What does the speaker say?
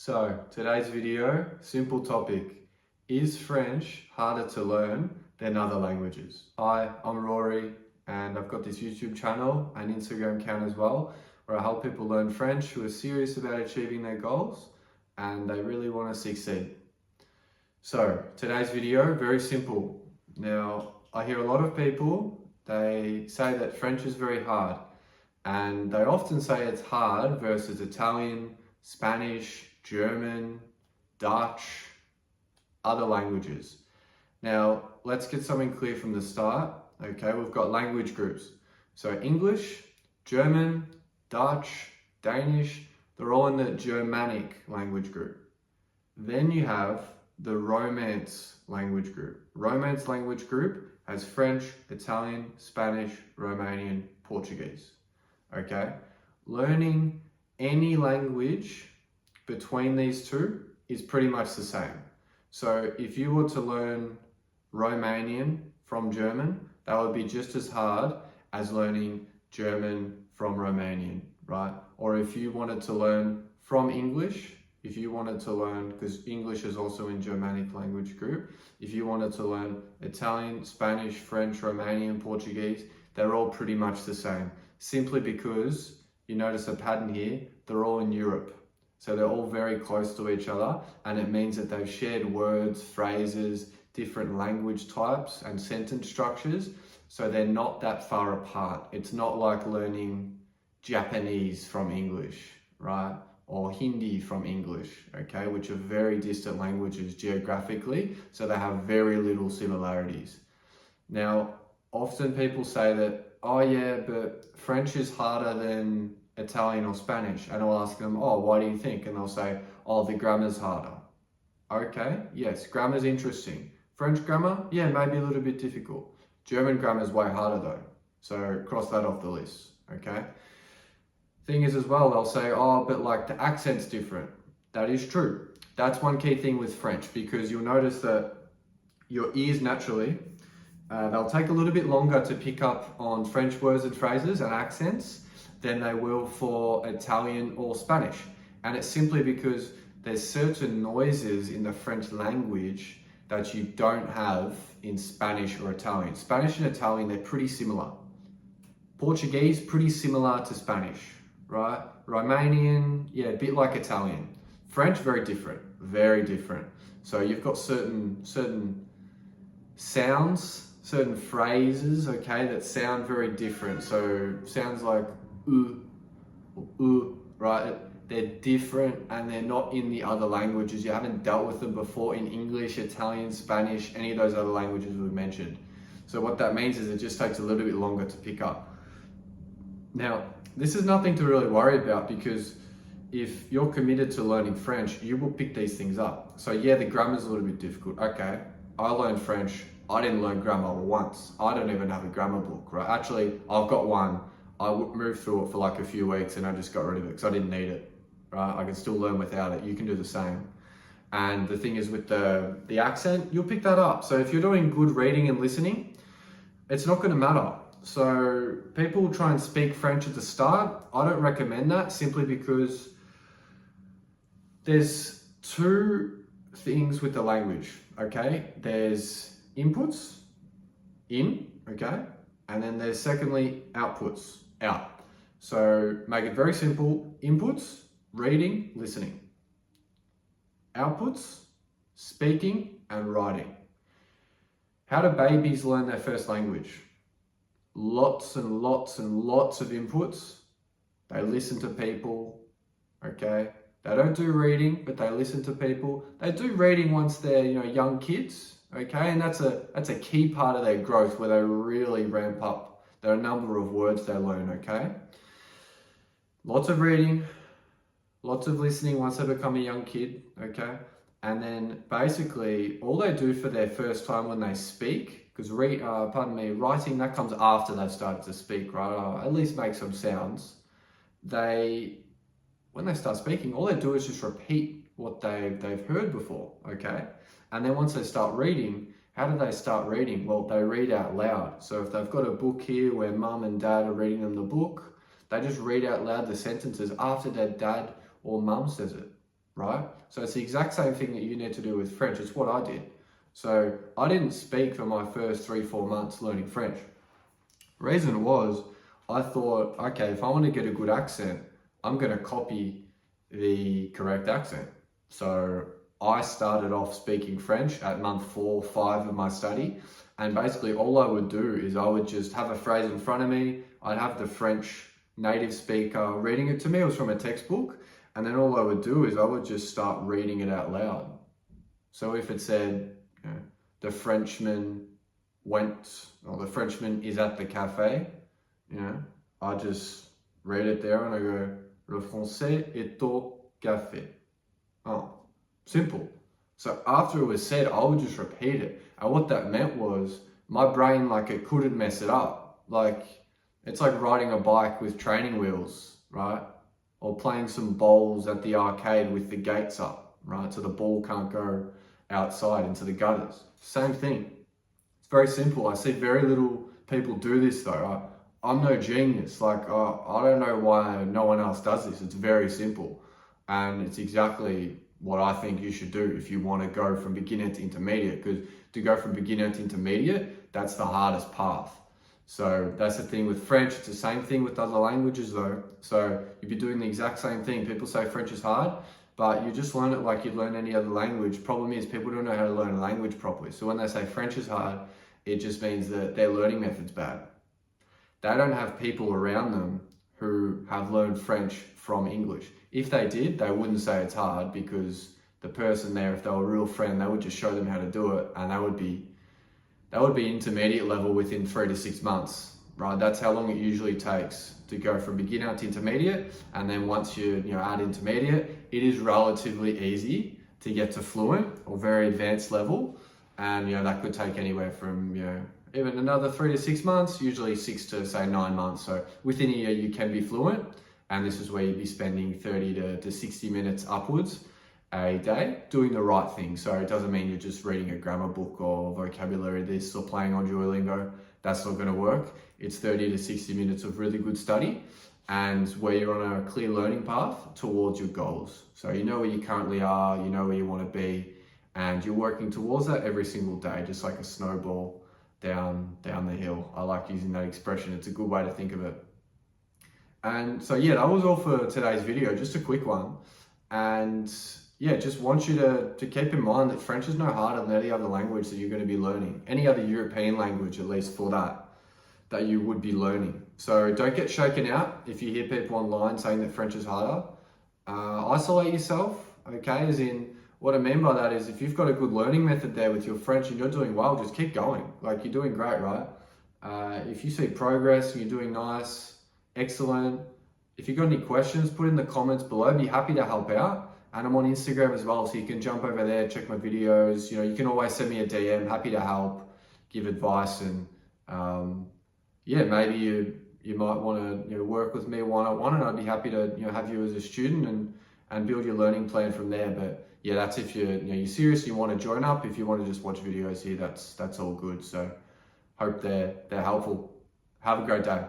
So today's video, simple topic. Is French harder to learn than other languages? Hi, I'm Rory and I've got this YouTube channel and Instagram account as well where I help people learn French who are serious about achieving their goals and they really want to succeed. So today's video, very simple. Now, I hear a lot of people, they say that French is very hard and they often say it's hard versus Italian, Spanish, German, Dutch, other languages. Now, let's get something clear from the start. Okay, we've got language groups. So English, German, Dutch, Danish, they're all in the Germanic language group. Then you have the Romance language group. Romance language group has French, Italian, Spanish, Romanian, Portuguese. Okay, learning any language between these two is pretty much the same. So if you were to learn Romanian from German, that would be just as hard as learning German from Romanian, right? Or if you wanted to learn from English, if you wanted to learn, because English is also in Germanic language group, if you wanted to learn Italian, Spanish, French, Romanian, Portuguese, they're all pretty much the same. Simply because, you notice a pattern here, they're all in Europe. So they're all very close to each other and it means that they've shared words, phrases, different language types and sentence structures. So they're not that far apart. It's not like learning Japanese from English, right? Or Hindi from English, okay? Which are very distant languages geographically. So they have very little similarities. Now, often people say that, oh yeah, but French is harder than Italian or Spanish, and I'll ask them, oh, why do you think? And they'll say, oh, the grammar's harder. Okay, yes, grammar's interesting. French grammar, yeah, maybe a little bit difficult. German grammar's way harder though, so cross that off the list, okay? Thing is as well, they'll say, oh, but like the accent's different. That is true. That's one key thing with French, because you'll notice that your ears naturally, they'll take a little bit longer to pick up on French words and phrases and accents than they will for Italian or Spanish. And it's simply because there's certain noises in the French language that you don't have in Spanish or Italian. Spanish and Italian, they're pretty similar. Portuguese, pretty similar to Spanish, right? Romanian, yeah, a bit like Italian. French, very different, very different. So you've got certain sounds, certain phrases, okay, that sound very different. So sounds like right? They're different and they're not in the other languages. You haven't dealt with them before in English, Italian, Spanish, any of those other languages we've mentioned. So what that means is it just takes a little bit longer to pick up. Now, this is nothing to really worry about because if you're committed to learning French, you will pick these things up. So yeah, the grammar's a little bit difficult. Okay, I learned French. I didn't learn grammar once. I don't even have a grammar book, right? Actually, I've got one. I moved through it for like a few weeks and I just got rid of it because I didn't need it, right? I can still learn without it. You can do the same. And the thing is with the accent, you'll pick that up. So if you're doing good reading and listening, it's not going to matter. So people try and speak French at the start. I don't recommend that simply because there's two things with the language, okay? There's inputs, in, okay? And then there's secondly, outputs, out. So make it very simple. Inputs, reading, listening. Outputs, speaking and writing. How do babies learn their first language? Lots and lots and lots of inputs. They listen to people, okay? They don't do reading, but they listen to people. They do reading once they're, young kids, okay? And that's a key part of their growth where they really ramp up. There are a number of words they learn, okay? Lots of reading, lots of listening once they become a young kid, okay? And then basically all they do for their first time when they speak, because writing, that comes after they've started to speak, right? At least make some sounds. When they start speaking, all they do is just repeat what they've heard before, okay? And then once they start reading, how do they start reading? Well, they read out loud. So if they've got a book here where mum and dad are reading them the book, they just read out loud the sentences after their dad or mum says it. right? So it's the exact same thing that you need to do with French. It's what I did. So I didn't speak for my first 3-4 months learning French. Reason was, I thought, okay, if I want to get a good accent, I'm going to copy the correct accent. So I started off speaking French at month 4, 5 of my study. And basically all I would do is I would just have a phrase in front of me. I'd have the French native speaker reading it to me. It was from a textbook. And then all I would do is I would just start reading it out loud. So if it said, you know, the Frenchman went, or the Frenchman is at the cafe, you know, I just read it there and I go, le français est au café. Oh, simple. So after it was said, I would just repeat it. And what that meant was my brain, like, it couldn't mess it up. Like, it's like riding a bike with training wheels, right? Or playing some bowls at the arcade with the gates up, right? So the ball can't go outside into the gutters. Same thing. It's very simple. I see very little people do this though. I'm no genius. Like, I don't know why no one else does this. It's very simple. And it's exactly what I think you should do if you want to go from beginner to intermediate. Because to go from beginner to intermediate, that's the hardest path. So that's the thing with French. It's the same thing with other languages though. So you'd be doing the exact same thing. People say French is hard, but you just learn it like you'd learn any other language. Problem is, people don't know how to learn a language properly. So when they say French is hard, it just means that their learning method's bad. They don't have people around them who have learned French from English. If they did, they wouldn't say it's hard, because the person there, if they were a real friend, they would just show them how to do it, and that would be intermediate level within 3 to 6 months, right? That's how long it usually takes to go from beginner to intermediate. And then once you add intermediate, it is relatively easy to get to fluent or very advanced level. And that could take anywhere from even another 3 to 6 months, usually 6 to say 9 months. So within a year you can be fluent, and this is where you'd be spending 30 to 60 minutes upwards a day doing the right thing. So it doesn't mean you're just reading a grammar book or vocabulary this or playing on Duolingo. That's not going to work. It's 30 to 60 minutes of really good study, and where you're on a clear learning path towards your goals. So you know where you currently are, you know where you want to be, and you're working towards that every single day, just like a snowball down the hill. I like using that expression. It's a good way to think of it. And so yeah, that was all for today's video, just a quick one. And yeah, just want you to keep in mind that French is no harder than any other language that you're going to be learning. Any other European language, at least for that you would be learning. So don't get shaken out if you hear people online saying that French is harder. Isolate yourself, okay? As in, what I mean by that is, if you've got a good learning method there with your French and you're doing well, just keep going. Like, you're doing great, right? If you see progress and you're doing nice, excellent. If you've got any questions, put in the comments below. I'd be happy to help out. And I'm on Instagram as well, so you can jump over there, check my videos. You can always send me a DM. Happy to help, give advice, and yeah, maybe you might want to work with me one-on-one, and I'd be happy to have you as a student and build your learning plan from there. But yeah, that's if you're serious, you want to join up. If you want to just watch videos here, that's all good. So hope they're helpful. Have a great day.